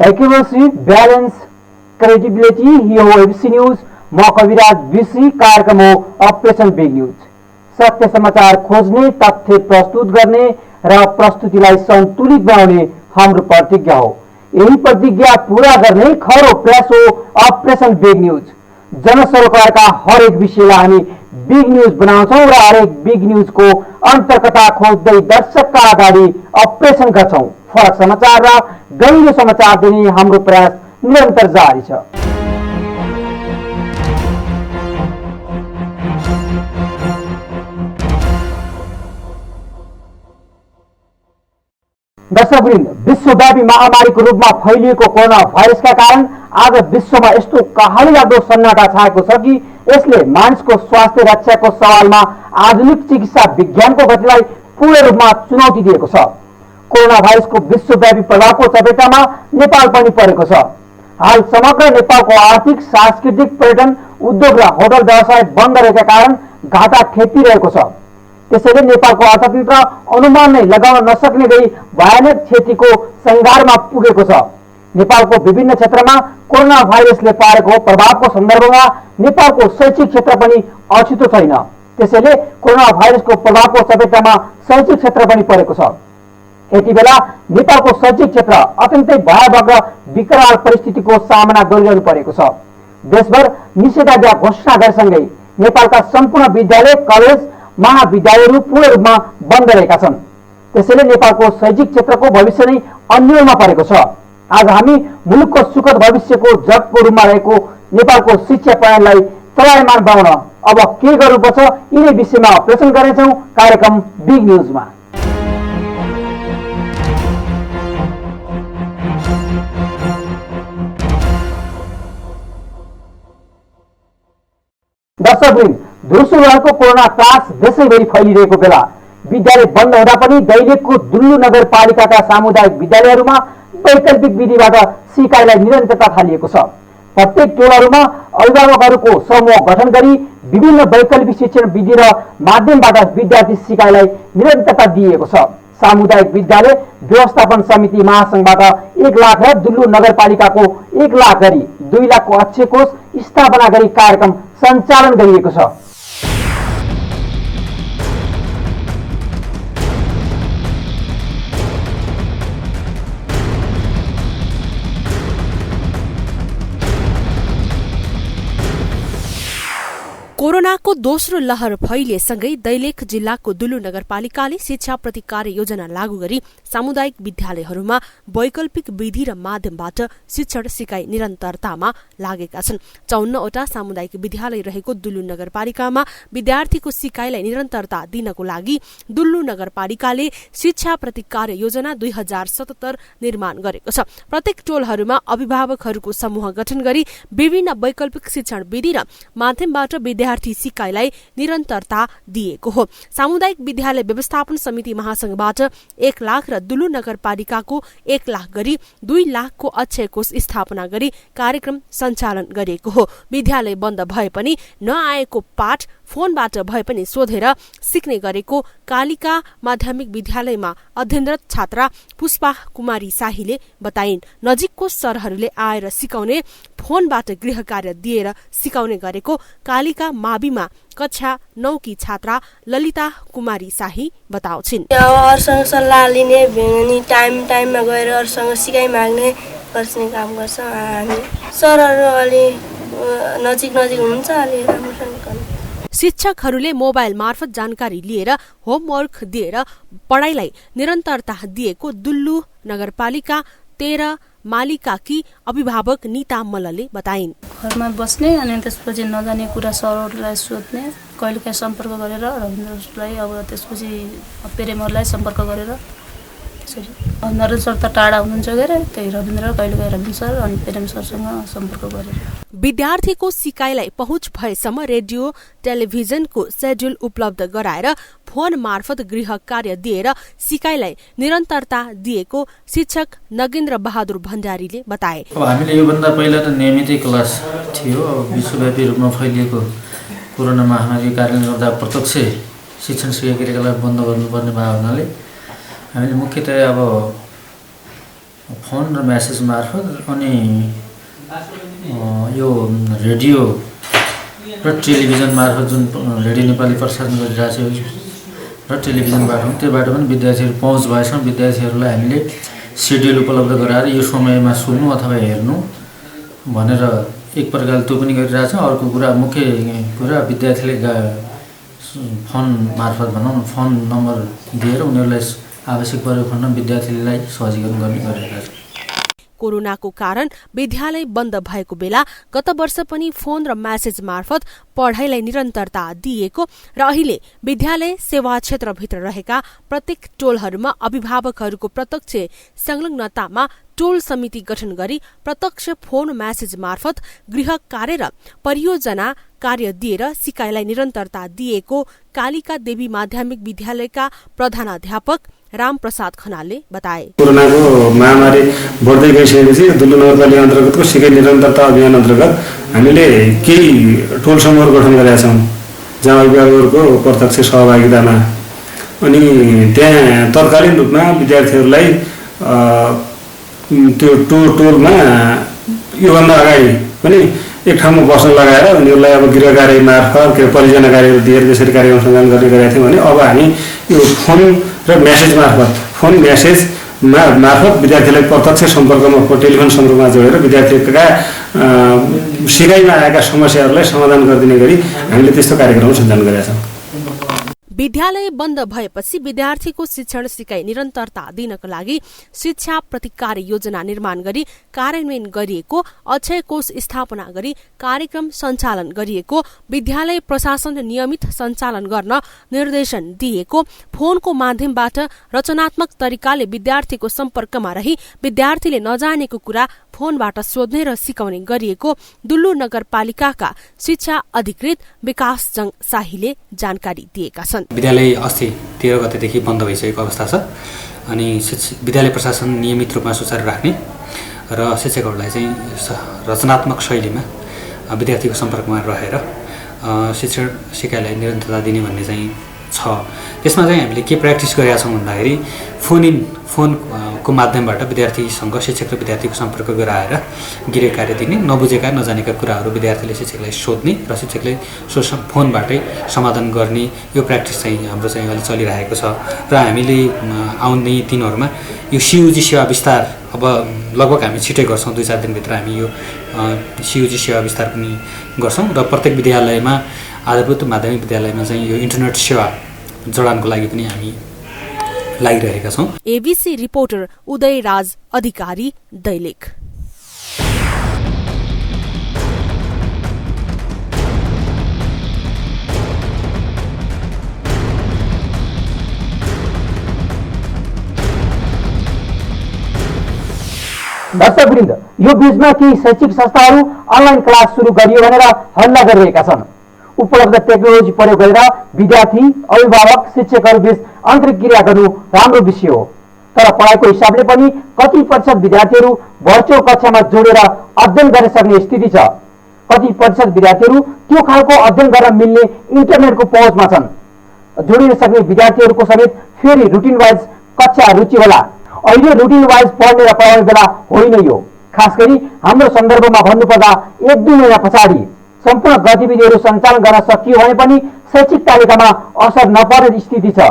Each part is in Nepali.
Accuracy, balance, credibility. यो एबिसी न्यूज, म कविराज बिसी। कार्यक्रम हो अपरेसन बिग न्यूज। सत्य समाचार खोज्ने, तथ्य प्रस्तुत गर्ने र प्रस्तुतिलाई सन्तुलित बनाउने हाम्रो प्रतिज्ञा हो। यही प्रतिज्ञा पूरा गर्ने खरो प्रयास हो अपरेसन बिग न्यूज। जनसरोकारका हरेक विषयलाई हामी बिग न्यूज बनाउँछौँ र हरेक बिग न्यूजको अन्तर्कथा खोज्दै दर्शकका अगाडि अपरेसन गर्छौँ। फरक समाचार र गहिरो समाचार दिने हाम्रो प्रयास निरन्तर जारी छ। दर्शकवृन्द, विश्वव्यापी महामारीको रूपमा फैलिएको कोरोना भाइरसका कारण आज विश्वमा यस्तो कहालीलाग्दो सन्नाटा छाएको छ कि यसले मानिसको स्वास्थ्य रक्षाको सवालमा आधुनिक चिकित्सा विज्ञानको गतिलाई पूर्ण रूपमा चुनौती दिएको छ। कोरोना भाइरसको विश्वव्यापी प्रभावको चपेटामा नेपाल पनि परेको छ। हाल समग्र नेपालको आर्थिक, सांस्कृतिक, पर्यटन उद्योग र होटल व्यवसाय बन्द रहेका कारण घाटा खेपिरहेको छ। त्यसैले नेपालको अर्थतन्त्र अनुमान नै लगाउन नसक्ने गरी भयानक क्षतिको सङ्घारमा पुगेको छ। नेपालको विभिन्न क्षेत्रमा कोरोना भाइरसले पारेको प्रभावको सन्दर्भमा नेपालको शैक्षिक क्षेत्र पनि अछुतो छैन। त्यसैले कोरोना भाइरसको प्रभावको चपेटामा शैक्षिक क्षेत्र पनि परेको छ। यति बेला नेपालको शैक्षिक क्षेत्र अत्यन्तै भयावह र विकराल परिस्थितिको सामना गरिरहनु परेको छ। देशभर निषेधाज्ञा घोषणा गरेसँगै नेपालका सम्पूर्ण विद्यालय, कलेज, महाविद्यालयहरू पूर्ण रूपमा बन्द रहेका छन्। त्यसैले नेपालको शैक्षिक क्षेत्रको भविष्य नै अन्यलमा परेको छ। आज हामी मुलुकको सुखद भविष्यको जगको रूपमा रहेको नेपालको शिक्षा प्रणालीलाई चलायमान बनाउन अब के गर्नुपर्छ, यिनै विषयमा अपरेसन गर्नेछौँ कार्यक्रम बिग न्यूजमा। दर्शकवृन्द, दोस्रो लहरको कोरोना त्रास देशैभरि फैलिरहेको बेला विद्यालय बन्द हुँदा पनि दैलेखको दुल्लु नगरपालिकाका सामुदायिक विद्यालयहरूमा वैकल्पिक विधिबाट सिकाइलाई निरन्तरता थालिएको छ। प्रत्येक टोलहरूमा अभिभावकहरूको समूह गठन गरी विभिन्न वैकल्पिक शिक्षण विधि र माध्यमबाट विद्यार्थी सिकाइलाई निरन्तरता दिइएको छ। सामुदायिक विद्यालय व्यवस्थापन समिति महासंघबाट 1 लाख र दुल्लु नगरपालिकाको 1 लाख गरी 2 लाखको अक्षय कोष स्थापना गरी कार्यक्रम सञ्चालन गरिएको छ। कोरोनाको दोस्रो लहर फैलिएसँगै दैलेख जिल्लाको दुल्लु नगरपालिकाले शिक्षा प्रति कार्य योजना लागू गरी सामुदायिक विद्यालयहरूमा वैकल्पिक विधि र माध्यमबाट शिक्षण सिकाइ निरन्तरतामा लागेका छन्। 54वटा सामुदायिक विद्यालय रहेको दुल्लु नगरपालिकामा विद्यार्थीको सिकाइलाई निरन्तरता दिनको लागि दुल्लु नगरपालिकाले शिक्षा प्रति कार्य योजना 2077 निर्माण गरेको छ। प्रत्येक टोलहरूमा अभिभावकहरूको समूह गठन गरी विभिन्न वैकल्पिक शिक्षण विधि र माध्यमबाट विद्यार्थी सिकाइलाई निरन्तरता दिएको हो। सामुदायिक विद्यालय व्यवस्थापन समिति महासंघबाट 1 लाख र दुल्लु नगरपालिकाको 1 लाख गरी 2 लाखको अक्षय कोष स्थापना गरी कार्यक्रम सञ्चालन गरिएको हो। विद्यालय बन्द भए पनि नआएको पाठ फोनबाट भए पनि सोधेर सिक्ने गरेको कालिका माध्यमिक विद्यालयमा अध्ययनरत छात्रा पुष्पा कुमारी शाहीले बताइन्। नजिकको सरहरूले आएर सिकाउने, फोनबाट गृह कार्य दिएर सिकाउने गरेको कालिका माविमा कक्षा 9 की छात्रा ललिता कुमारी शाही बताउँछिन्। अरूसँग सल्लाह लिने, भेट्ने, टाइममा गएर अरूसँग सिकाइ माग्ने गर्छने काम गर्छ। हामी सरहरू अलि नजिक हुनुहुन्छ, अलि राम्रोसँग। शिक्षकहरूले मोबाइल मार्फत जानकारी लिएर होमवर्क दिएर पढाइलाई निरन्तरता दिएको दुल्लु नगरपालिका 13 मालिकाकी अभिभावक निता मल्लले बताइन्। घरमा बस्ने अनि त्यसपछि नजाने कुरा सरहरूलाई सोध्ने, कहिलेकाहीँ सम्पर्क गरेर रविन्द्रलाई, अब त्यसपछि पेरेमहरूलाई सम्पर्क गरेर नरेन्द्र सर त टाढा हुनुहुन्छ गरे, त्यही रविन्द्र कहिलेकाहीँ रविन्द्र सर अनि पेरेम सरसँग सम्पर्क गरेर विद्यार्थीको सिकाइलाई पहुँच भएसम्म रेडियो टेलिभिजनको शेड्युल उपलब्ध गराएर फोन मार्फत गृह कार्य दिएर सिकाइलाई निरन्तरता दिएको शिक्षक नगेन्द्र बहादुर भण्डारीले बताए। अब हामीले योभन्दा पहिला त नियमितै क्लास थियो। अब विश्वव्यापी रूपमा फैलिएको कोरोना महामारी कारणले गर्दा प्रत्यक्ष शिक्षण क्रियाकलाप बन्द गर्नुपर्ने भएको हुनाले हामीले मुख्यतया अब फोन र मेसेज मार्फत अनि यो रेडियो र टेलिभिजन मार्फत जुन रेडियो नेपाली प्रसारण गरिरहेको छ र टेलिभिजनबाट त्योबाट पनि विद्यार्थीहरू पहुँच भएसम्म विद्यार्थीहरूलाई हामीले सेड्युल उपलब्ध गराएर यो समयमा सुन्नु अथवा हेर्नु भनेर एक प्रकारले त्यो पनि गरिरहेछ। अर्को कुरा मुख्य कुरा विद्यार्थीले फोन मार्फत भनौँ फोन नम्बर दिएर उनीहरूलाई आवश्यक परेको खण्डमा विद्यार्थीलाई सहजीकरण गर्ने गरिरहेका छन्। कोरोनाको कारण विद्यालय बन्द भएको बेला गत वर्ष पनि फोन र मेसेज मार्फत पढाइलाई निरन्तरता दिएको र अहिले विद्यालय सेवा क्षेत्रभित्र रहेका प्रत्येक टोलहरूमा अभिभावकहरूको प्रत्यक्ष संलग्नतामा टोल समिति गठन गरी प्रत्यक्ष फोन मेसेज मार्फत गृह कार्य र परियोजना कार्य दिएर सिकाइलाई निरन्तरता दिएको कालिका देवी माध्यमिक विद्यालयका प्रधानाध्यापक रामप्रसाद खनालले बताए। कोरोनाको महामारी बढ्दै गइसकेपछि दुल्लु नगरपालिका अन्तर्गतको सिकाइ निरन्तरता अभियान अन्तर्गत हामीले केही टोल समूह गठन गरेका छौँ जहाँ अभिभावकहरूको प्रत्यक्ष सहभागितामा अनि त्यहाँ तत्कालीन रूपमा विद्यार्थीहरूलाई त्यो टोलमा योभन्दा अगाडि पनि एक ठाउँमा बस्न लगाएर उनीहरूलाई अब गृह कार्य मार्फत परियोजना कार्यहरू दिएर त्यसरी कार्यक्रम सञ्चालन गर्ने गरेका थियौँ भने अब हामी यो फोन र मेसेज मार्फत विद्यार्थीलाई प्रत्यक्ष सम्पर्कमा टेलिफोन सम्पर्कमा जोडेर विद्यार्थीका सिकाइमा आएका समस्याहरूलाई समाधान गरिदिने गरी हामीले त्यस्तो कार्यक्रम सञ्चालन गरेका छौँ। विद्यालय बन्द भएपछि विद्यार्थीको शिक्षण सिकाइ निरन्तरता दिनका लागि शिक्षा प्रतिकार योजना निर्माण गरी कार्यान्वयन गरिएको, अक्षय कोष स्थापना गरी कार्यक्रम सञ्चालन गरिएको, विद्यालय प्रशासन नियमित सञ्चालन गर्न निर्देशन दिएको, फोनको माध्यमबाट रचनात्मक तरिकाले विद्यार्थीको सम्पर्कमा रही विद्यार्थीले नजानेको कुरा फोनबाट सोध्ने र सिकाउने गरिएको दुल्लु नगरपालिकाका शिक्षा अधिकृत विकास जङ शाहीले जानकारी दिएका छन्। विद्यालय अस्ति 13 गतेदेखि बन्द भइसकेको अवस्था छ अनि विद्यालय प्रशासन नियमित रूपमा सुचारू राख्ने र शिक्षकहरूलाई चाहिँ रचनात्मक शैलीमा विद्यार्थीको सम्पर्कमा रहेर शिक्षण सिकाइलाई निरन्तरता दिने भन्ने चाहिँ छ। त्यसमा चाहिँ हामीले के प्र्याक्टिस गरेका छौँ भन्दाखेरि फोनको माध्यमबाट विद्यार्थीसँग शिक्षक र विद्यार्थीको सम्पर्क गराएर गृह कार्य दिने, नबुझेका नजानेका कुराहरू विद्यार्थीले शिक्षकलाई सोध्ने र शिक्षकले फोनबाटै समाधान गर्ने यो प्र्याक्टिस चाहिँ हाम्रो चाहिँ अहिले चलिरहेको छ र हामीले आउने दिनहरूमा यो सियुजी सेवा विस्तार अब लगभग हामी छिटै गर्छौँ, 2-4 दिनभित्र हामी यो सियुजी सेवा विस्तार पनि गर्छौँ र प्रत्येक विद्यालयमा आधारभूत माध्यमिक विद्यालयमा चाहिँ यो इन्टरनेट सेवा जडानको लागि पनि हामी लागिरहेका छौँ। एबीसी रिपोर्टर उदय राज अधिकारी, दैलेख। दर्शकवृन्द, यो बीचमा केही शैक्षिक संस्थाहरू अनलाइन क्लास सुरु गरियो भनेर हल्ला गरिरहेका छन्। उपलब्ध टेक्नोलोजी प्रयोग गरेर विद्यार्थी, अभिभावक, शिक्षकहरू बीच अन्तर्क्रिया गर्नु राम्रो विषय हो, तर पढाइको हिसाबले पनि कति प्रतिशत विद्यार्थीहरू भर्चुअल कक्षामा जोडेर अध्ययन गर्न सक्ने स्थिति छ। कति प्रतिशत विद्यार्थीहरू त्यो खालको अध्ययन गर्न मिल्ने इन्टरनेटको पहुँचमा छन्। जोडिन सक्ने विद्यार्थीहरूको समेत फेरि रुटिन वाइज कक्षा रुचि होला। अहिले रुटिन वाइज पढ्ने र पढाउने बेला होइन यो। खास गरी हाम्रो सन्दर्भमा भन्नुपर्दा 1-2 महिना पछाडि सम्पूर्ण गतिविधिहरू सञ्चालन गर्न सकियो भने पनि शैक्षिक तालिकामा असर नपर्ने स्थिति छ।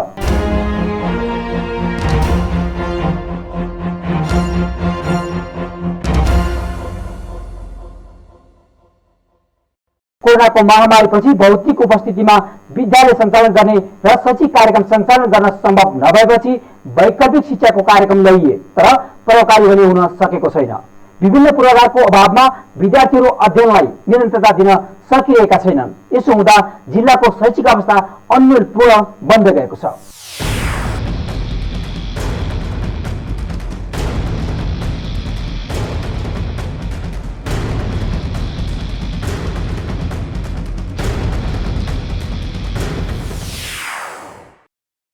कोरोनाको महामारीपछि भौतिक उपस्थितिमा विद्यालय सञ्चालन गर्ने र शैक्षिक कार्यक्रम सञ्चालन गर्न सम्भव नभएपछि वैकल्पिक शिक्षाको कार्यक्रम ल्याइए, तर प्रभावकारी भने हुन सकेको छैन। विभिन्न पूर्वाधारको अभावमा विद्यार्थीहरू अध्ययनलाई निरन्तरता दिन सकिरहेका छैनन्। यसो हुँदा जिल्लाको शैक्षिक अवस्था अन्यलपूर्ण बन्दै गएको छ।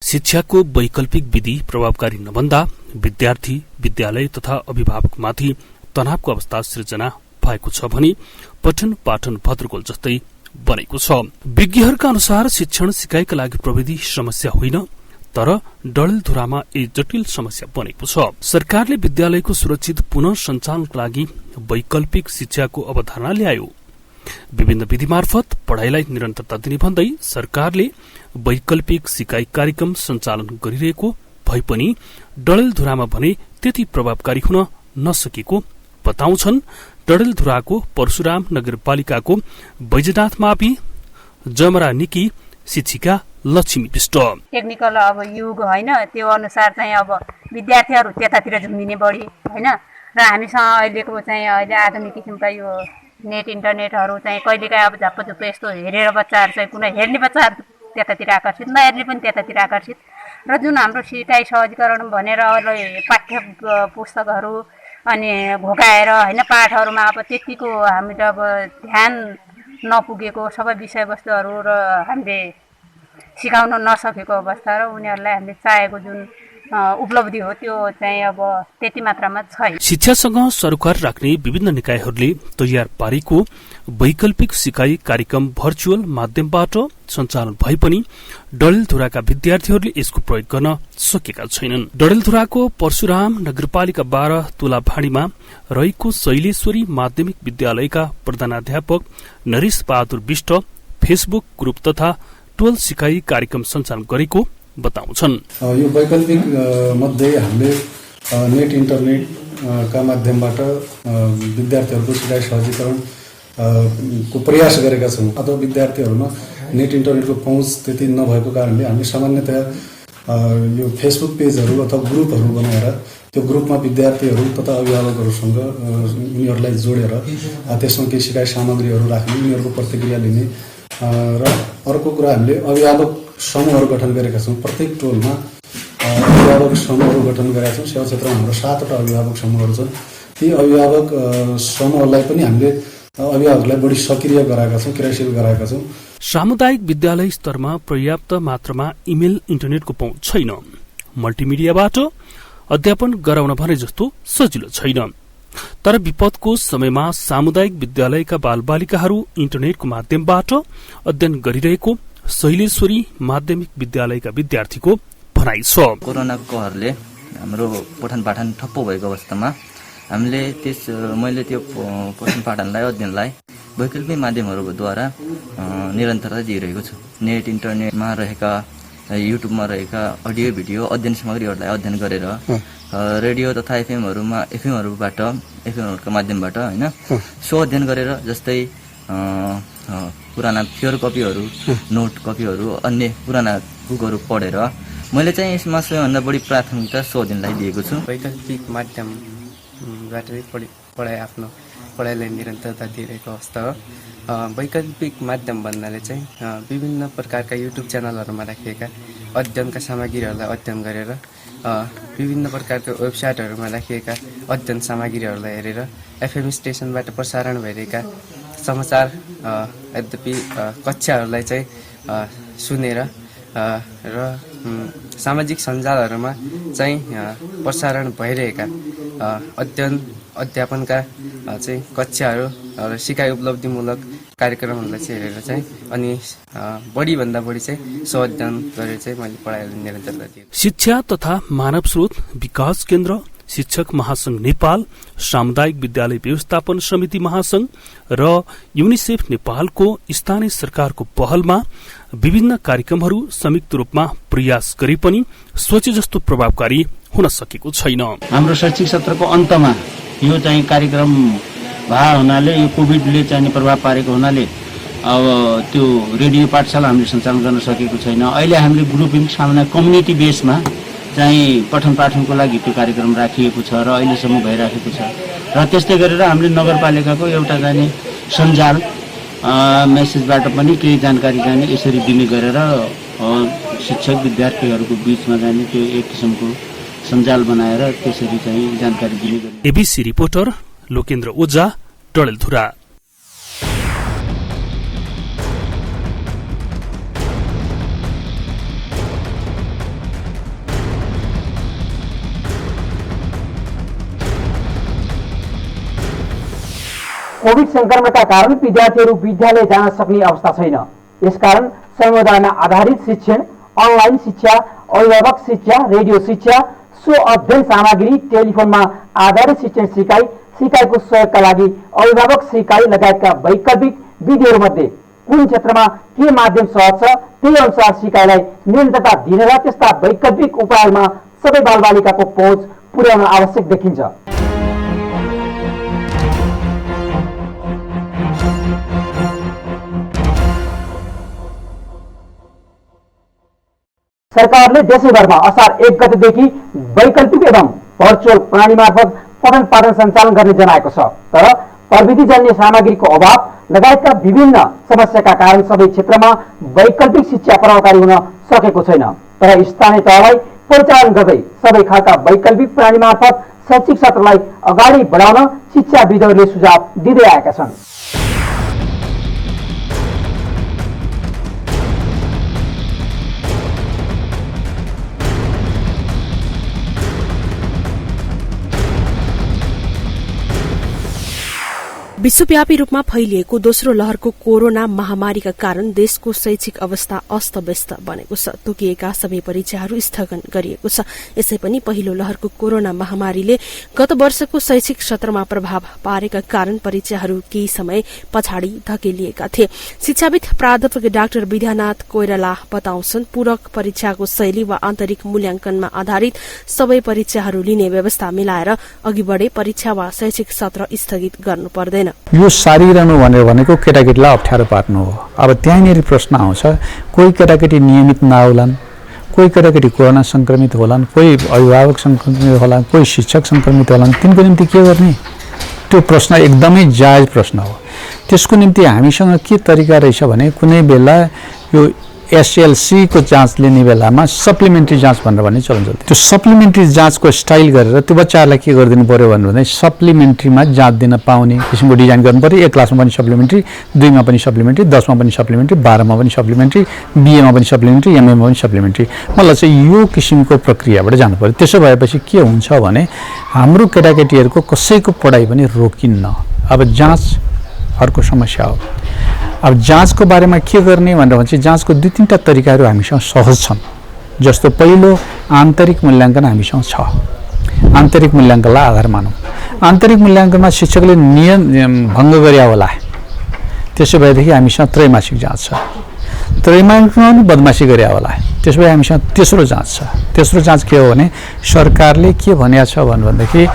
शिक्षाको वैकल्पिक विधि प्रभावकारी नबन्दा विद्यार्थी, विद्यालय तथा अभिभावकमाथि तनावको अवस्था सृजना भएको छ भने पठन पाठन भद्रगोल जस्तै बनेको छ। विज्ञहरूका अनुसार शिक्षण सिकाइका लागि प्रविधि समस्या होइन, तर डडेलधुरामा एक जटिल समस्या बनेको छ। सरकारले विद्यालयको सुरक्षित पुनः सञ्चालनको लागि वैकल्पिक शिक्षाको अवधारणा ल्यायो। विभिन्न विधि मार्फत पढ़ाईलाई निरन्तरता दिने भन्दै सरकारले वैकल्पिक सिकाइ कार्यक्रम सञ्चालन गरिरहेको भए पनि डडेलधुरामा भने त्यति प्रभावकारी हुन नसकेको बताउँछन् डडेलधुराको परशुराम नगरपालिकाको बैजनाथ मापी जमरा निकी शिक्षिका लक्ष्मी विष्ट। टेक्निकल अब युग होइन, त्यो अनुसार चाहिँ अब विद्यार्थीहरू त्यतातिर झुम्बिने बढी होइन, र हामीसँग अहिलेको चाहिँ अहिले आधुनिक किसिमका यो नेट इन्टरनेटहरू चाहिँ कहिलेकाहीँ अब झप्प यस्तो हेरेर बच्चाहरू चाहिँ कुनै हेर्ने बच्चाहरू त्यतातिर आकर्षित, नहेर्ने पनि त्यतातिर आकर्षित, र जुन हाम्रो सिकाइ सहजीकरण भनेर अहिले पाठ्य पुस्तकहरू अनि घोकाएर होइन पाठहरूमा अब त्यतिको हामीले अब ध्यान नपुगेको सबै विषयवस्तुहरू र हामीले सिकाउन नसकेको अवस्था र उनीहरूलाई हामीले चाहेको जुन उपलब्धि हो त्यो चाहिँ अब त्यति मात्रामा छैन। शिक्षासँग सरोकार राख्ने विभिन्न निकायहरूले तयार पारेको वैकल्पिक सिकाइ कार्यक्रम भर्चुअल माध्यमबाट सञ्चालन भए पनि डडेलधुराका विद्यार्थीहरूले यसको प्रयोग गर्न सकेका छैनन्। डडेलधुराको परशुराम नगरपालिका 12 तुलाभाँडीमा रहेको शैलेश्वरी माध्यमिक विद्यालयका प्रधानाध्यापक नरेश बहादुर विष्ट फेसबुक ग्रुप तथा टोल सिकाइ कार्यक्रम सञ्चालन गरेको बताउँछन्। यो वैकल्पिक मध्ये हामीले नेट इन्टरनेट का माध्यमबाट विद्यार्थीहरूको सिकाइ सहजीकरण को प्रयास गरेका छौँ। अथवा विद्यार्थीहरूमा नेट इन्टरनेटको पहुँच त्यति नभएको कारणले हामी सामान्यतया यो फेसबुक पेजहरू अथवा ग्रुपहरू बनाएर त्यो ग्रुपमा विद्यार्थीहरू तथा अभिभावकहरूसँग उनीहरूलाई जोडेर त्यसमा केही सिकाइ सामग्रीहरू राख्ने, उनीहरूको प्रतिक्रिया लिने र अर्को कुरा हामीले अभिभावक समूहहरू गठन गरेका छौँ। प्रत्येक टोलमा अभिभावक समूहहरू गठन गरेका छौँ। सेवा क्षेत्रमा हाम्रो 7वटा अभिभावक समूहहरू छन्। ती अभिभावक समूहलाई पनि हामीले अभिभावकलाई बढी सक्रिय गराएका छौँ, क्रियाशील गराएका छौँ। सामुदायिक विद्यालय स्तरमा पर्याप्त मात्रामा इमेल इन्टरनेटको पहुँच छैन। मल्टिमिडियाबाट अध्यापन गराउन भने जस्तो सजिलो छैन। तर विपदको समयमा सामुदायिक विद्यालयका बालबालिकाहरू इन्टरनेटको माध्यमबाट अध्ययन गरिरहेको शैलेश्वरी माध्यमिक विद्यालयका विद्यार्थीको भनाइ छ। कोरोनाको कहरले हाम्रो पठन पाठन ठप्प भएको अवस्थामा हामीले मैले त्यो पठन पाठनलाई अध्ययनलाई वैकल्पिक माध्यमहरूद्वारा निरन्तरता दिइरहेको छु। नेट इन्टरनेटमा रहेका युट्युबमा रहेका अडियो भिडियो अध्ययन सामग्रीहरूलाई अध्ययन गरेर रेडियो तथा एफएमहरूका माध्यमबाट होइन सो अध्ययन गरेर जस्तै पुराना प्योर कपीहरू, नोट कपीहरू, अन्य पुराना बुकहरू पढेर मैले चाहिँ यसमा सबैभन्दा बढी प्राथमिकता सो अध्ययनलाई दिएको छु। वैकल्पिक माध्यमबाट आफ्नो पढाइलाई निरन्तरता दिइरहेको अवस्था हो। वैकल्पिक माध्यम भन्नाले चाहिँ विभिन्न प्रकारका युट्युब च्यानलहरूमा राखिएका अध्ययनका सामग्रीहरूलाई अध्ययन गरेर विभिन्न प्रकारका वेबसाइटहरूमा राखिएका अध्ययन सामग्रीहरूलाई हेरेर एफएम स्टेसनबाट प्रसारण भइरहेका समाचार यद्यपि कक्षाहरूलाई चाहिँ सुनेर र सामाजिक सञ्जालहरूमा चाहिँ प्रसारण भइरहेका अध्यापनका चाहिँ कक्षाहरू र सिकाइ उपलब्धिमूलक कार्यक्रमहरूलाई चाहिँ हेरेर चाहिँ अनि बढीभन्दा बढी चाहिँ सो-अध्ययन गरेर चाहिँ मैले पढाइलाई निरन्तरता दिएँ। शिक्षा तथा मानव स्रोत विकास केन्द्र, शिक्षक महासंघ नेपाल, सामुदायिक विद्यालय व्यवस्थापन समिति महासंघ र युनिसेफ नेपालको स्थानीय सरकारको पहलमा विभिन्न कार्यक्रमहरू संयुक्त रूपमा प्रयास गरे पनि सोचे जस्तो प्रभावकारी हुन सकेको छैन। हाम्रो शैक्षिक सत्रको अन्तमा यो चाहिँ कार्यक्रम भए हुनाले यो कोभिडले चाहिँ प्रभाव पारेको हुनाले अब त्यो रेडियो पाठशाला हामीले सञ्चालन गर्न सकेको छैन। अहिले हामीले ग्रुपिङ सामान्य कम्युनिटी बेसमा चाहिँ पठन पाठनको लागि त्यो कार्यक्रम राखिएको छ र अहिलेसम्म भइराखेको छ। र त्यस्तै गरेर हामीले नगरपालिकाको एउटा जाने सञ्जाल मेसेजबाट पनि केही जानकारी जाने यसरी दिने गरेर शिक्षक विद्यार्थीहरूको बीचमा जाने त्यो एक किसिमको सञ्जाल बनाएर त्यसरी चाहिँ जानकारी दिने गरिन्छ। एबीसी रिपोर्टर लोकेन्द्र ओझा, डडेलधुरा। कोभिड संक्रमणका कारण विद्यार्थीहरू विद्यालय जान सक्ने अवस्था छैन। यसकारण समुदायमा आधारित शिक्षण, अनलाइन शिक्षा अभिभावक शिक्षा, रेडियो शिक्षा, स्व अध्ययन सामग्री, टेलिफोनमा आधारित शिक्षण सिकाइ, सिकाइको सहयोगका लागि अभिभावक सिकाइ लगायतका वैकल्पिक विधिहरूमध्ये कुन क्षेत्रमा के माध्यम सहज छ त्यही अनुसार सिकाइलाई निरन्तरता दिन र त्यस्ता वैकल्पिक उपायमा सबै बालबालिकाको पहुँच पुर्याउन आवश्यक देखिन्छ। सरकारले देशैभरमा असार 1 गतेदेखि वैकल्पिक एवं भर्चुअल प्रणाली मार्फत पठन पाठन सञ्चालन गर्ने जनाएको छ। तर प्रविधिजन्य सामग्रीको अभाव लगायतका विभिन्न समस्याका कारण सबै क्षेत्रमा वैकल्पिक शिक्षा प्रभावकारी हुन सकेको छैन। तर स्थानीय तहलाई परिचालन गर्दै सबै खालका वैकल्पिक प्रणाली मार्फत शैक्षिक सत्रलाई अगाडि बढाउन शिक्षाविदहरूले सुझाव दिँदै आएका छन्। विश्वव्यापी रूपमा फैलिएको दोस्रो लहरको कोरोना महामारीका कारण देशको शैक्षिक अवस्था अस्तव्यस्त बनेको छ। तोकिएका सबै परीक्षाहरू स्थगन गरिएको छ। यसै पनि पहिलो लहरको कोरोना महामारीले गत वर्षको शैक्षिक सत्रमा प्रभाव पारेका कारण परीक्षाहरू केही समय पछाडि धकेलिएका थिए। शिक्षाविद प्राध्यापक डाक्टर विद्यानाथ कोइराला बताउँछन्, पूरक परीक्षाको शैली वा आन्तरिक मूल्याङ्कनमा आधारित सबै परीक्षाहरू लिने व्यवस्था मिलाएर अघि बढे परीक्षा वा शैक्षिक सत्र स्थगित गर्नु पर्दैन। यो सारिरहनु भनेको केटाकेटीलाई अप्ठ्यारो पार्नु हो। अब त्यहाँनिर प्रश्न आउँछ, कोही केटाकेटी नियमित नहोलान्, कोही केटाकेटी कोरोना संक्रमित होलान्, कोही अभिभावक संक्रमित होलान्, कोही शिक्षक संक्रमित होलान्, तिनको निम्ति के गर्ने? त्यो प्रश्न एकदमै जायज प्रश्न हो। त्यसको निम्ति हामीसँग के तरिका रहेछ भने कुनै बेला यो एसएलसी को जाँच लिने बेलामा सप्लिमेन्ट्री जाँच भनेर भन्ने चलन छ। त्यो सप्लिमेन्ट्री जाँचको स्टाइल गरेर त्यो बच्चाहरूलाई के गरिदिनु पर्यो भन्ने सप्लिमेन्ट्रीमा जाँच दिन पाउने किसिमको डिजाइन गर्नु पर्यो। 1 क्लासमा पनि सप्लिमेन्ट्री, 2 मा पनि सप्लिमेन्ट्री, 10 मा पनि सप्लिमेन्ट्री, 12 मा पनि सप्लिमेन्ट्री, बीए मा पनि सप्लिमेन्ट्री, एमए मा पनि सप्लिमेन्ट्री। मलाई चाहिँ यो किसिमको प्रक्रियाबाट जानु पर्यो। त्यसो भएपछि के हुन्छ भने हाम्रो केटाकेटीहरूको कसैको पढाइ पनि रोकिन्न। अब जाँच अर्को समस्या हो। अब जाँचको बारेमा के गर्ने भनेर भन्छ, जाँचको 2-3टा तरिकाहरू हामीसँग सहज छन्। जस्तो पहिलो आन्तरिक मूल्याङ्कन हामीसँग छ। आन्तरिक मूल्याङ्कनलाई आधार मानौँ। आन्तरिक मूल्याङ्कनमा शिक्षकले नियम भङ्ग गरे होला, त्यसो भएदेखि हामीसँग त्रैमासिक जाँच छ। त्रैमासिकमा पनि बदमासी गरे होला, त्यसो भए हामीसँग तेस्रो जाँच छ। तेस्रो जाँच के हो भने सरकारले के भनेको छ भनेदेखि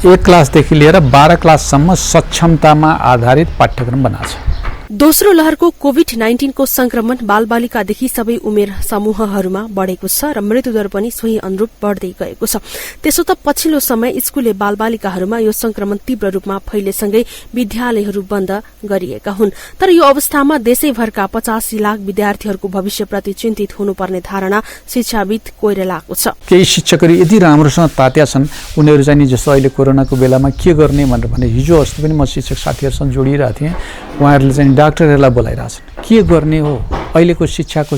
1 क्लासदेखि लिएर 12 क्लाससम्म सक्षमतामा आधारित पाठ्यक्रम बनाएको छ। दोस्रो लहरको कोभिड-19 को संक्रमण बालबालिकादेखि सबै उमेर समूहहरूमा बढ़ेको छ र मृत्युदर पनि सोही अनुरूप बढ़दै गएको छ। त्यसो त पछिल्लो समय स्कूले बालबालिकाहरूमा यो संक्रमण तीव्र रूपमा फैलेसँगै विद्यालयहरू बन्द गरिएका हुन्। तर यो अवस्थामा देशैभरका 85 लाख विद्यार्थीहरूको भविष्यप्रति चिन्तित हुनुपर्ने धारणा शिक्षाविद कोइरालाको छ। केही शिक्षकहरू यति राम्रोसँग तात्या छन्, उनीहरू चाहिँ नि जस्तो अहिले कोरोनाको बेलामा के गर्ने भनेर भने हिजो अस्ति पनि म शिक्षक साथीहरूसँग जोडिरहेको थिएँ। उहाँहरूले चाहिँ डाक्टरहरूलाई बोलाइरहेछन्। के गर्ने हो अहिलेको शिक्षाको,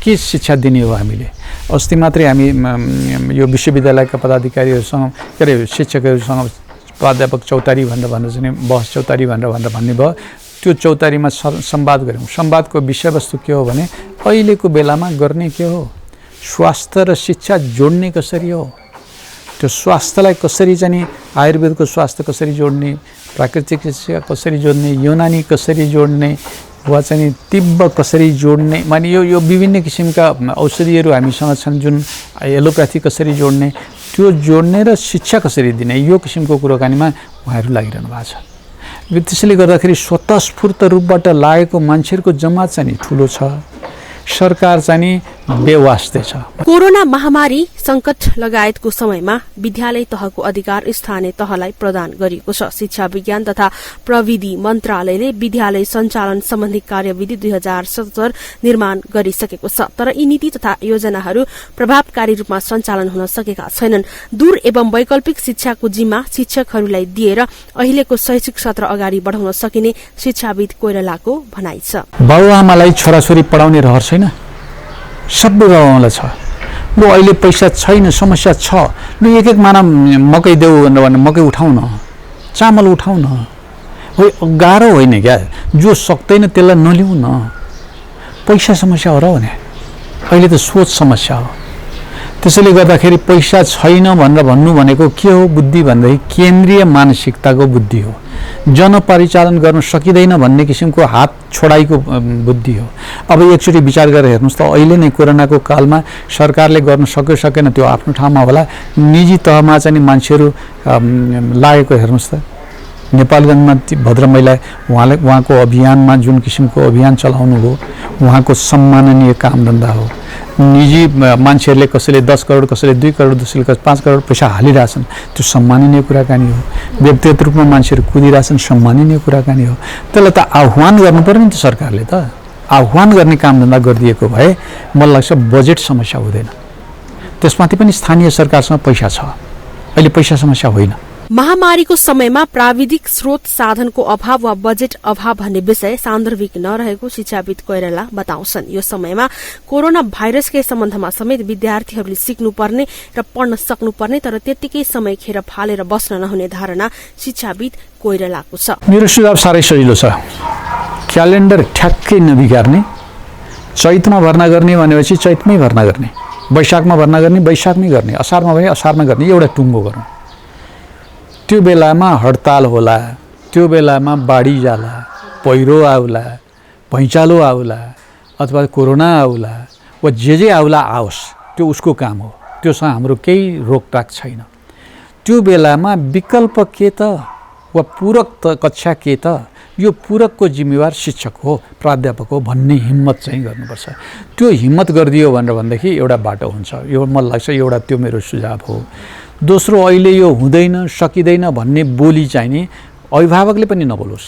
के शिक्षा दिने हो हामीले? अस्ति मात्रै हामी यो विश्वविद्यालयका पदाधिकारीहरूसँग के अरे शिक्षकहरूसँग प्राध्यापक चौतारी भनेर चाहिँ बहस चौतारी भनेर भन्ने भयो। त्यो चौतारीमा संवाद गऱ्यौँ। संवादको विषयवस्तु के हो भने अहिलेको बेलामा गर्ने के हो, स्वास्थ्य र शिक्षा जोड्ने कसरी हो, त्यो स्वास्थ्यलाई कसरी चाहिँ आयुर्वेदको स्वास्थ्य कसरी जोड्ने, प्राकृतिक चिकित्सा कसरी जोड्ने, युनानी कसरी जोड्ने, वा चाहिँ तिब्बत कसरी जोड्ने, माने यो विभिन्न किसिमका औषधिहरू हामीसँग छन् जुन एलोप्याथी कसरी जोड्ने, त्यो जोड्ने र शिक्षा कसरी दिने, यो किसिमको कुराकानीमा उहाँहरू लागिरहनु भएको छ। त्यसैले गर्दाखेरि स्वतस्फूर्त रूपबाट लागेको मान्छेहरूको जमात चाहिँ ठुलो छ। सरकार चाहिँ बेवास्ते छ। कोरोना महामारी संकट लगायतको समयमा विद्यालय तहको अधिकार स्थानीय तहलाई प्रदान गरिएको छ। शिक्षा विज्ञान तथा प्रविधि मन्त्रालयले विद्यालय सञ्चालन सम्बन्धी कार्यविधि 2077 निर्माण गरिसकेको छ। तर यी नीति तथा योजनाहरू प्रभावकारी रूपमा सञ्चालन हुन सकेका छैनन्। दूर एवं वैकल्पिक शिक्षाको जिम्मा शिक्षकहरूलाई दिएर अहिलेको शैक्षिक सत्र अगाडि बढाउन सकिने शिक्षाविद कोइरालाको भनाइ छ। बाबुआमालाई छोराछोरी पढाउने रहर छैन, सबै बाबुआमालाई छ। लु अहिले पैसा छैन, समस्या छ, लु एक माना मकै देऊ भनेर मकै उठाउन, चामल उठाउन, गाह्रो होइन क्या। जो सक्दैन त्यसलाई नलिउ न, पैसा समस्या हो र भने अहिले त सोच समस्या हो। त्यसैले गर्दाखेरि पैसा छैन भनेर भन्नु भनेको के हो बुद्धि भन्दाखेरि केन्द्रीय मानसिकताको बुद्धि हो। जनपरिचालन गर्न सकिँदैन भन्ने किसिमको हात छोडाइको बुद्धि हो। अब एकचोटि विचार गरेर हेर्नुहोस् त, अहिले नै कोरोनाको कालमा सरकारले गर्न सक्यो सकेन त्यो आफ्नो ठाउँमा होला, निजी तहमा चाहिँ मान्छेहरू लागेको हेर्नुहोस् त। नेपालगञ्जमा भद्रमैला उहाँको अभियानमा जुन किसिमको अभियान चलाउनु हो, उहाँको सम्माननीय कामधन्दा हो। निजी मान्छेहरूले कसैले 10 करोड, कसैले 2 करोड, कसैले 5 करोड पैसा हालिरहेछन्, त्यो सम्माननीय कुराकानी हो। व्यक्तिगत रूपमा मान्छेहरू कुदिरहेछन्, सम्माननीय कुराकानी हो। त्यसलाई त आह्वान गर्नु पर्यो नि त सरकारले त। आह्वान गर्ने कामधन्दा गरिदिएको भए मलाई लाग्छ बजेट समस्या हुँदैन। त्यसमाथि पनि स्थानीय सरकारसँग पैसा छ, अहिले पैसा समस्या होइन। महामारीको समयमा प्राविधिक स्रोत साधनको अभाव वा बजेट अभाव भन्ने विषय सान्दर्भिक नरहेको शिक्षाविद कोइराला बताउँछन्। यो समयमा कोरोना भाइरसकै सम्बन्धमा समेत विद्यार्थीहरूले सिक्नुपर्ने र पढ्न सक्नुपर्ने, तर त्यत्तिकै समय खेर फालेर बस्न नहुने धारणा शिक्षाविद कोइरालाको छ। मेरो सुझाव साह्रै सजिलो छ। क्यालेन्डर ठ्याक्कै नबिगार्ने, चैतमा भर्ना गर्ने भनेपछि चैतमै भर्ना गर्ने, वैशाखमा भर्ना गर्ने वैशाखमै गर्ने, असारमा भने असारमा गर्ने, एउटा टुङ्गो गरौँ। त्यो बेलामा हडताल होला, त्यो बेलामा बाढी जाला, पहिरो आउला, भैँचालो आउला, अथवा कोरोना आउला, वा जे आउला आओस्, त्यो उसको काम हो। त्योसँग हाम्रो केही रोकटाक छैन। त्यो बेलामा विकल्प के त वा पूरक कक्षा के त, यो पूरकको जिम्मेवार शिक्षक हो, प्राध्यापक हो भन्ने हिम्मत चाहिँ गर्नुपर्छ। त्यो हिम्मत गरिदियो भनेर भनेदेखि एउटा बाटो हुन्छ। यो मलाई लाग्छ एउटा त्यो मेरो सुझाव हो। दोस्रो, अहिले यो हुँदैन सकिँदैन भन्ने बोली चाहिँ नि अभिभावकले पनि नबोलोस्,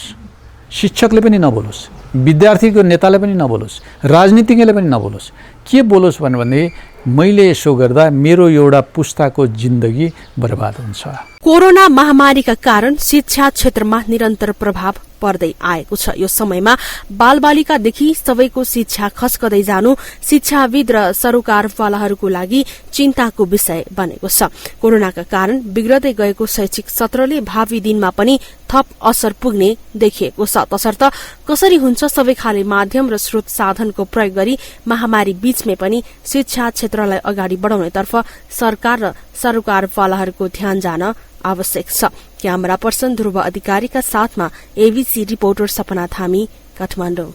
शिक्षकले पनि नबोलोस्, विद्यार्थीको नेताले पनि नबोलोस्, राजनीतिज्ञले पनि नबोलोस्। के बोलोस् भने मैले यसो गर्दा मेरो एउटा पुस्ताको जिन्दगी बर्बाद हुन्छ। कोरोना महामारीका कारण शिक्षा क्षेत्रमा निरन्तर प्रभाव पर्दै आएको छ। यो समयमा बालबालिकादेखि सबैको शिक्षा खस्कदै जानु शिक्षाविद र सरोकारवालाहरूको लागि चिन्ताको विषय बनेको छ। कोरोनाका कारण बिग्रदै गएको शैक्षिक सत्रले भावी दिनमा पनि थप असर पुग्ने देखिएको छ। तसर्थ कसरी हुन्छ सबै खाले माध्यम र स्रोत साधनको प्रयोग गरी महामारी बीचमै पनि शिक्षा क्षेत्रलाई अगाडि बढाउनेतर्फ सरकार र सरोकारवालाहरूको ध्यान जान आवश्यक छ। क्यामेरा पर्सन ध्रुव अधिकारीका साथमा एबीसी रिपोर्टर सपना थामी, काठमाडौँ।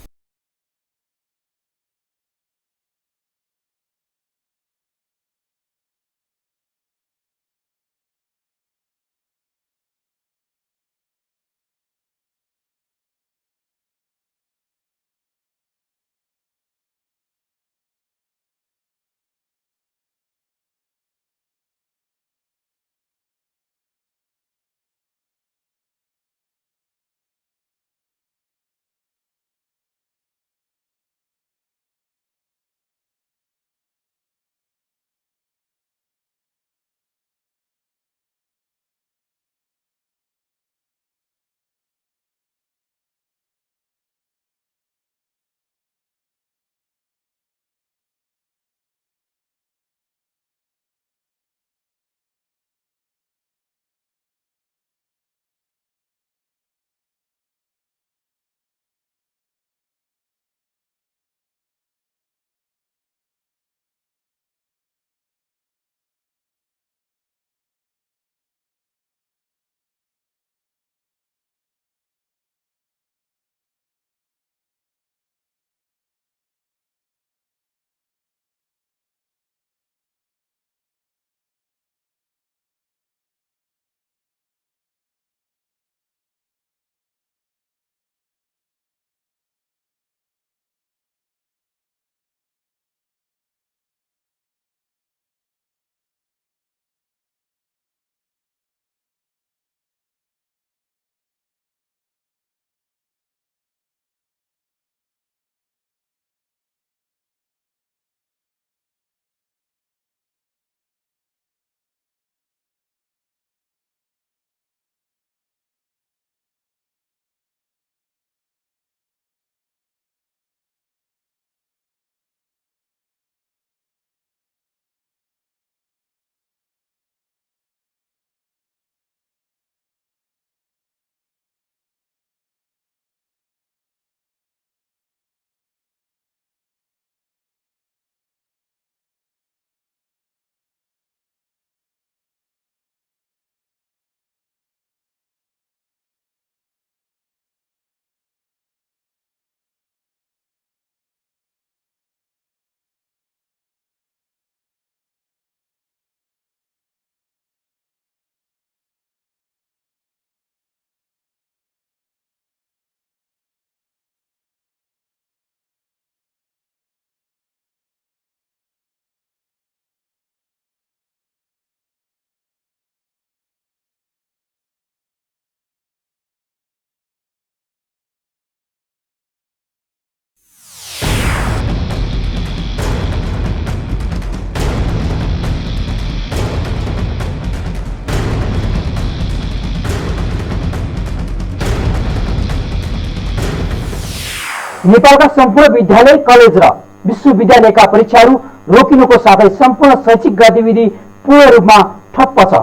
नेपालका सम्पूर्ण विद्यालय कलेज र विश्वविद्यालयका परीक्षाहरू रोकिनुको साथै सम्पूर्ण शैक्षिक गतिविधि पूर्ण रूपमा ठप्प छ।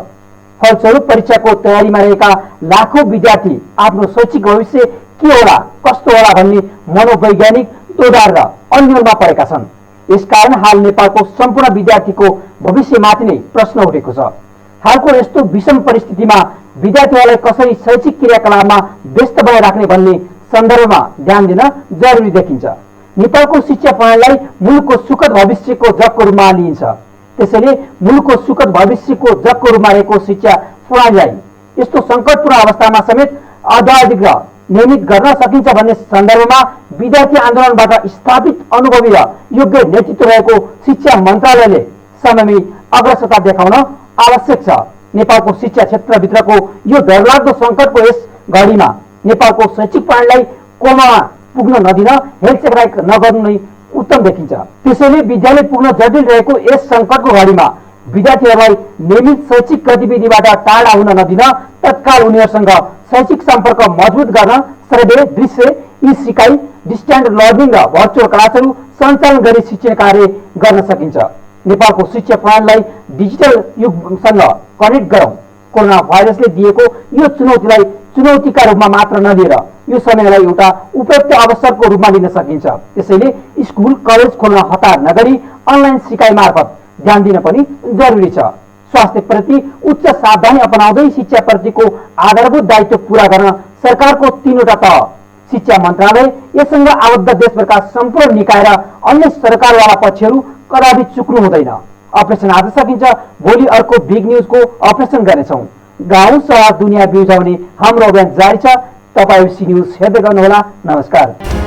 फलस्वरूप परीक्षाको तयारीमा रहेका लाखौं विद्यार्थी आफ्नो शैक्षिक भविष्य के होला कस्तो होला भन्ने मनोवैज्ञानिक दोधार र अन्यलमा परेका छन्। यसकारण हाल नेपालको सम्पूर्ण विद्यार्थीको भविष्यमाथि नै प्रश्न उठेको छ। हालको यस्तो विषम परिस्थितिमा विद्यार्थीहरूलाई कसरी शैक्षिक क्रियाकलापमा व्यस्त बनाइराख्ने भन्ने सन्दर्भमा ध्यान दिन जरुरी देखिन्छ। नेपालको शिक्षा प्रणालीलाई मुलुकको सुखद भविष्यको जगको रूपमा लिइन्छ। त्यसैले मुलुकको सुखद भविष्यको जगको रूपमा रहेको शिक्षा प्रणालीलाई यस्तो सङ्कटपूर्ण अवस्थामा समेत अध्यावधिक र नियमित गर्न सकिन्छ भन्ने सन्दर्भमा विद्यार्थी आन्दोलनबाट स्थापित अनुभवी र योग्य नेतृत्व रहेको शिक्षा मन्त्रालयले समयमै अग्रसरता देखाउन आवश्यक छ। नेपालको शिक्षा क्षेत्रभित्रको यो डरलाग्दो सङ्कटको यस घडीमा नेपालको शैक्षिक प्रणालीलाई कोमामा पुग्न नदिन हेलचेक्राइ नगर्नु नै उत्तम देखिन्छ। त्यसैले विद्यालय पुग्न जटिल रहेको यस सङ्कटको घडीमा विद्यार्थीहरूलाई नियमित शैक्षिक गतिविधिबाट टाढा हुन नदिन तत्काल उनीहरूसँग शैक्षिक सम्पर्क मजबुत गर्न सर्वे दृश्य ई सिकाइ डिस्टेन्स लर्निङ र भर्चुअल क्लासहरू सञ्चालन गरी शिक्षण कार्य गर्न सकिन्छ। नेपालको शिक्षा प्रणालीलाई डिजिटल युगसँग कनेक्ट गरौँ। कोरोना भाइरसले दिएको यो चुनौतीलाई चुनौतीका रूपमा मात्र नलिएर यो समयलाई एउटा उपयुक्त अवसरको रूपमा लिन सकिन्छ। त्यसैले स्कुल कलेज खोल्न हतार नगरी अनलाइन सिकाइ मार्फत ध्यान दिन पनि जरुरी छ। स्वास्थ्यप्रति उच्च सावधानी अपनाउँदै शिक्षाप्रतिको आधारभूत दायित्व पूरा गर्न सरकारको 3वटा तह शिक्षा मन्त्रालय यससँग आबद्ध देशभरका सम्पूर्ण निकाय र अन्य सरकारवाला पक्षहरू कदापि चुक्नु हुँदैन। अपरेसन आज सकिन्छ, भोलि अर्को बिग न्युजको अपरेसन गर्नेछौँ। गाउँ सहर दुनियाँ बिउजाउने हाम्रो अभियान जारी छ। तपाईँ सी न्युज हेर्दै गर्नुहोला। नमस्कार।